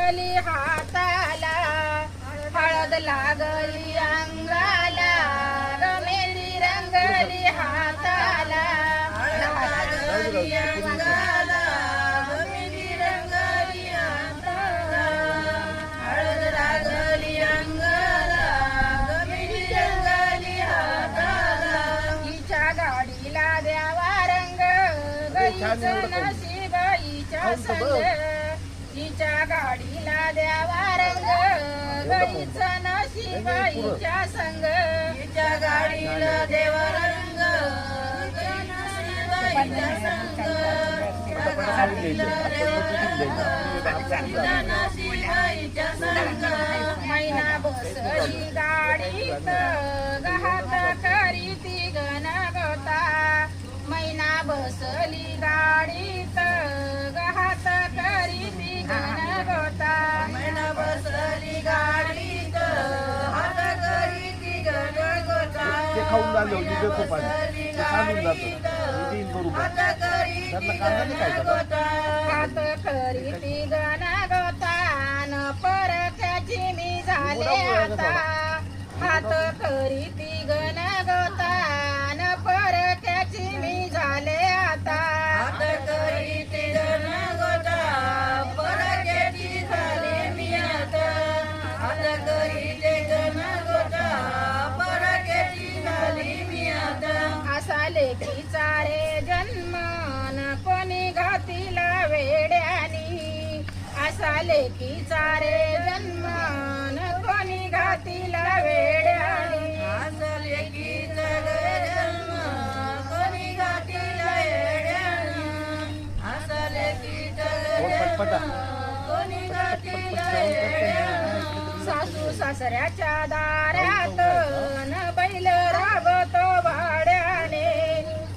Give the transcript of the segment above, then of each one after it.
लागली हाताला, हळद लागली अंगाला, मेहंदी रंगली हाताला, हळद लागली अंगाला, मेहंदी रंगली हाताला, हळद लागली अंगाला, मेहंदी रंगली हाताला. हिच्या गाडीला द्यावा रंग, गईचं नशीब हिच्या संग, हिच्या गाडीला द्यावा रंग, गईचं नशीब हिच्या संग, हिच्या गाडीला देवा रंग, गईचं नशीब हिच्या संग, हिच्या गाडीला देवा रंग, नशीब हिच्या संग. मैना बसली गाडीत, गहात करी ती गणगोता, मैना बसली गाडीत, गहात करी ती गणगोता, मैना बसली गाडीत, हात करी ती गणगोता, खाऊन झालं बसली गाडीत, हात करी ती गणगोता, हात करी ती गणगोता, न परक्याची मी झाले आता, हात करी ती गणगोता, न परक्याची मी झाले आता, हात करी ती गणगोता, परक्याची झाले मी आता, हात करी ती गणगोता, परक्याची झाली मी आता. असा लेकीचा रे जन्म, न कोणी घातीला वेड्यानी, असा लेकीचा रे जन्म, न कोणी घातीला वेड्यानी, असा लेकीचा रे जन्म, कोणी घातीला वेड्यानी, असा लेकीचा रे जन्म, कोणी घातीला वेड्यानी. सासू सासऱ्याच्या दारात न बैल राबतो भाड्याने,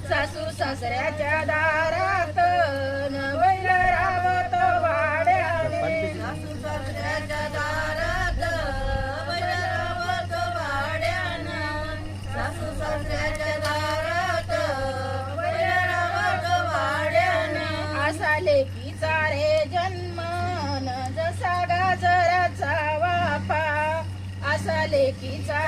सासू सासऱ्याच्या दारात न बैल राबतो भाड्याने, सासू सासऱ्याच्या दारात बैल राबतो भाड्यानं, सासू सासऱ्याच्या दारात बैल राबतो भाड्यानं. असा लेकीचा रे जन्म, न जसा गाजराचा वाफा, असा लेकीचा